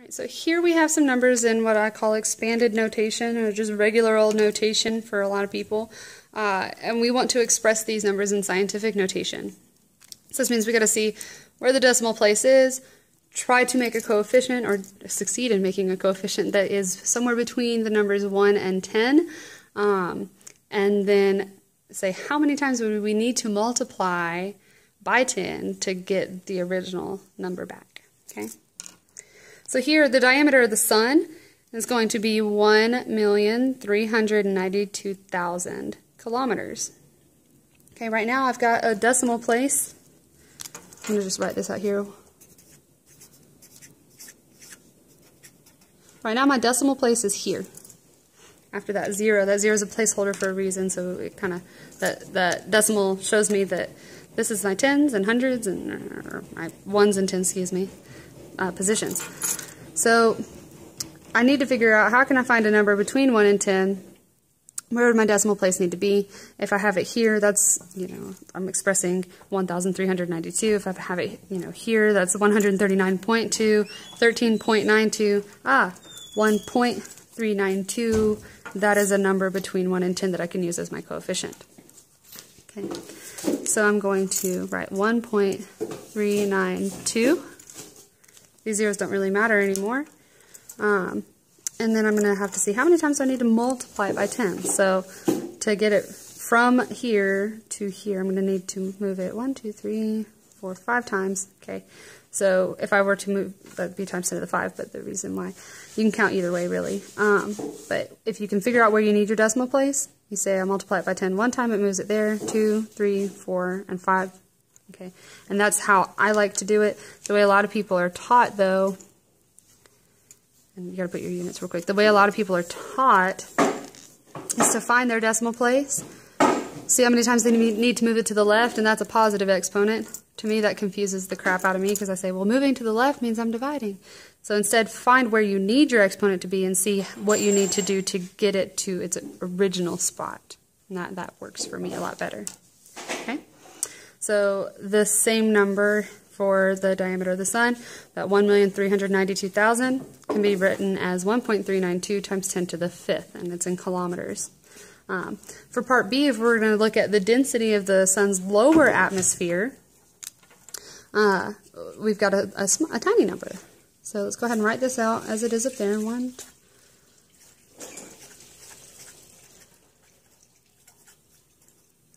So here we have some numbers in what I call expanded notation, or just regular old notation for a lot of people. And we want to express these numbers in scientific notation. So this means we got to see where the decimal place is, try to make a coefficient, or succeed in making a coefficient that is somewhere between the numbers 1 and 10, and then say how many times would we need to multiply by 10 to get the original number back. Okay. So here, the diameter of the sun is going to be 1,392,000 kilometers. Okay, right now I've got a decimal place. I'm going to just write this out here. Right now my decimal place is here. After that zero is a placeholder for a reason, so it kind of, that decimal shows me that this is my tens and hundreds, and or my ones and tens, excuse me, positions. So I need to figure out how can I find a number between 1 and 10. Where would my decimal place need to be? If I have it here, that's, I'm expressing 1,392. If I have it, here, that's 139.2, 13.92, 1.392. That is a number between 1 and 10 that I can use as my coefficient. Okay, so I'm going to write 1.392. These zeros don't really matter anymore. And then I'm going to have to see how many times I need to multiply it by 10. So to get it from here to here, I'm going to need to move it 1, 2, 3, 4, 5 times. Okay, so if I were to move, that would be times 10 to the 5, but the reason why, you can count either way really. But if you can figure out where you need your decimal place, you say I multiply it by 10 one time, it moves it there, 2, 3, 4, and 5. Okay, and that's how I like to do it. The way a lot of people are taught, though, and you gotta put your units real quick, the way a lot of people are taught is to find their decimal place, see how many times they need to move it to the left, and that's a positive exponent. To me, that confuses the crap out of me, because I say, well, moving to the left means I'm dividing. So instead, find where you need your exponent to be and see what you need to do to get it to its original spot. And that works for me a lot better. Okay? So the same number for the diameter of the sun, that 1,392,000, can be written as 1.392 times 10 to the 5th, and it's in kilometers. For part B, if we're going to look at the density of the sun's lower atmosphere, we've got a tiny number. So let's go ahead and write this out as it is up there. 1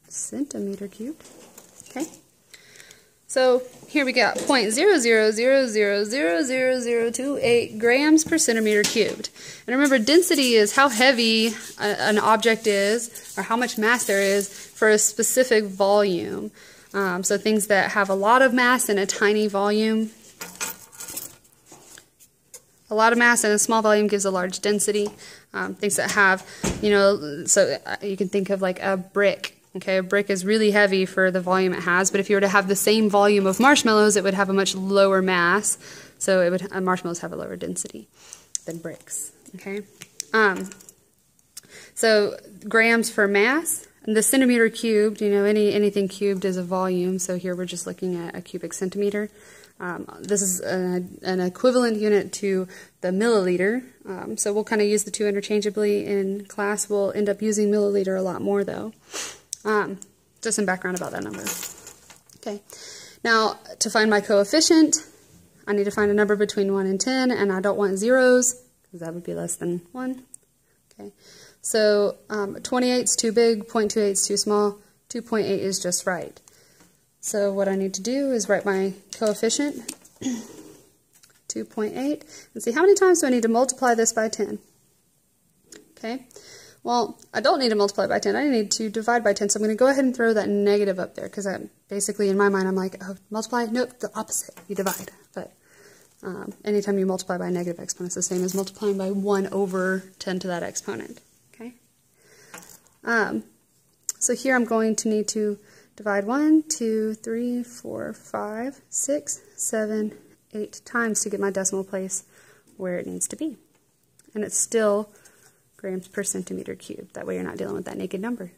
centimeter cubed. Okay. So here we got 0.00000028 grams per centimeter cubed. And remember, density is how heavy an object is, or how much mass there is for a specific volume. So things that have a lot of mass and a tiny volume. A lot of mass and a small volume gives a large density. Things that have, so you can think of like a brick. Okay, a brick is really heavy for the volume it has, but if you were to have the same volume of marshmallows, it would have a much lower mass. So marshmallows have a lower density than bricks. Okay, so grams for mass. And the centimeter cubed, anything cubed is a volume. So here we're just looking at a cubic centimeter. This is an equivalent unit to the milliliter. So we'll kind of use the two interchangeably in class. We'll end up using milliliter a lot more though. Just some background about that number. Okay, now to find my coefficient, I need to find a number between 1 and 10, and I don't want zeros, because that would be less than 1. Okay, so 28 is too big, 0.28 is too small, 2.8 is just right. So what I need to do is write my coefficient, 2.8, and see how many times do I need to multiply this by 10. Okay. Well, I don't need to multiply by 10, I need to divide by 10, so I'm going to go ahead and throw that negative up there, because basically in my mind I'm like, oh, multiply? Nope, the opposite, you divide. But anytime you multiply by a negative exponent, it's the same as multiplying by 1 over 10 to that exponent. Okay. So here I'm going to need to divide 1, 2, 3, 4, 5, 6, 7, 8 times to get my decimal place where it needs to be. And it's still grams per centimeter cubed. That way you're not dealing with that naked number.